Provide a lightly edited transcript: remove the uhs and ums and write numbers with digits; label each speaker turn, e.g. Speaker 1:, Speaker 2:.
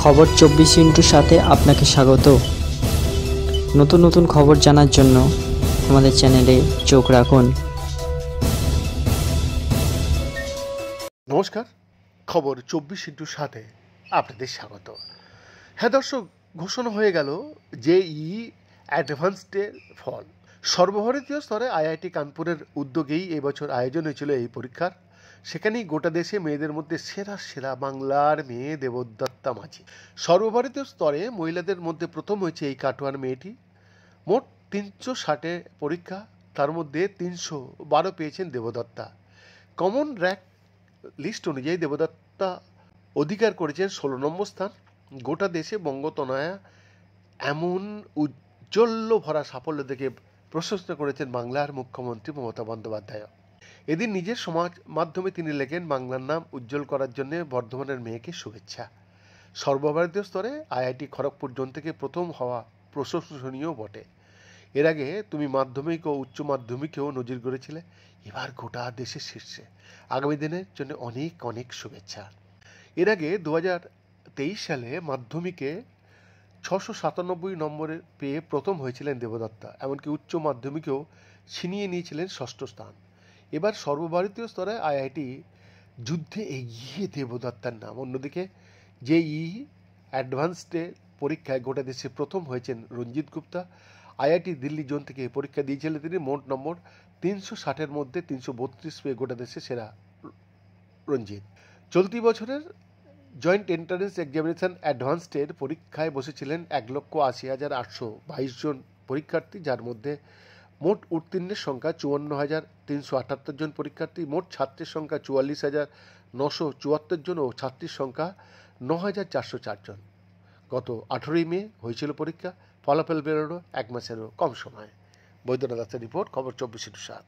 Speaker 1: খবর 24 সাথে আপনাকে স্বাগত। নতুন নতুন খবর জানার জন্য আমাদের চ্যানেলে চোখ রাখুন।
Speaker 2: নমস্কার, খবর 24/7 আপনাদের স্বাগত। হ্যাঁ দর্শক, ঘোষণা হয়ে গেল জেইই অ্যাডভান্সডের ফল। সর্বভারতীয় স্তরে আইআইটি কানপুরের উদ্যোগেই এবছর আয়োজন হয়েছিল এই পরীক্ষার। সেখানেই গোটা দেশে মেয়েদের মধ্যে সেরা বাংলার মেয়ে দেবদত্তা মাঝি। সর্বভারতীয় স্তরে মহিলাদের মধ্যে প্রথম হয়েছে এই কাটোয়ার মেয়েটি। মোট 360 পরীক্ষা, তার মধ্যে 312 পেয়েছেন দেবদত্তা। কমন র্যাঙ্ক লিস্ট অনুযায়ী দেবদত্তা অধিকার করেছেন 16 নম্বর স্থান। গোটা দেশে বঙ্গতনয়া এমন উজ্জ্বল্য ভরা সাফল্য দেখে প্রশংসা করেছেন বাংলার মুখ্যমন্ত্রী মমতা বন্দ্যোপাধ্যায়। এদিন নিজের সমাজ মাধ্যমে তিনি লেখেন, বাংলার নাম উজ্জ্বল করার জন্য বর্ধমানের মেয়েকে শুভেচ্ছা। সর্বভারতীয় স্তরে আইআইটি খড়গপুর জোন থেকে প্রথম হওয়া প্রশংসনীয় বটে। এর আগে তুমি মাধ্যমিক ও উচ্চ মাধ্যমিকেও নজির গড়েছিলে, এবার গোটা দেশের শীর্ষে। আগামী দিনের জন্য অনেক অনেক শুভেচ্ছা। এর আগে 2023 সালে মাধ্যমিকে 697 নম্বরে পেয়ে প্রথম হয়েছিলেন দেবদত্তা। এমনকি উচ্চ মাধ্যমিকেও ছিনিয়ে নিয়েছিলেন 6ষ্ঠ স্থান। এবার সর্বভারতীয় স্তরে আইআইটি যুদ্ধে এগিয়ে দেবদত্তার নাম। অন্যদিকে জেইই অ্যাডভান্সডে পরীক্ষায় গোটা দেশে প্রথম হয়েছেন রঞ্জিত গুপ্তা। আইআইটি দিল্লি জোন থেকে পরীক্ষা দিয়েছিলেন তিনি। মোট নম্বর 360-এর মধ্যে 332 পেয়ে গোটা দেশে সেরা রঞ্জিত। চলতি বছরের জয়েন্ট এন্ট্রান্স এক্সামিনেশন অ্যাডভান্সডের পরীক্ষায় বসেছিলেন 1,80,822 জন পরীক্ষার্থী, যার মধ্যে মোট উত্তীর্ণের সংখ্যা 54,378 জন পরীক্ষার্থী। মোট ছাত্রের সংখ্যা 44,974 জন ও ছাত্রীর সংখ্যা 9,404 জন। গত 18 মে হয়েছিল পরীক্ষা। ফলাফল বেরোনো 1 মাসেরও কম সময়। বৈদ্যনাথ দাসের রিপোর্ট, খবর 24/7।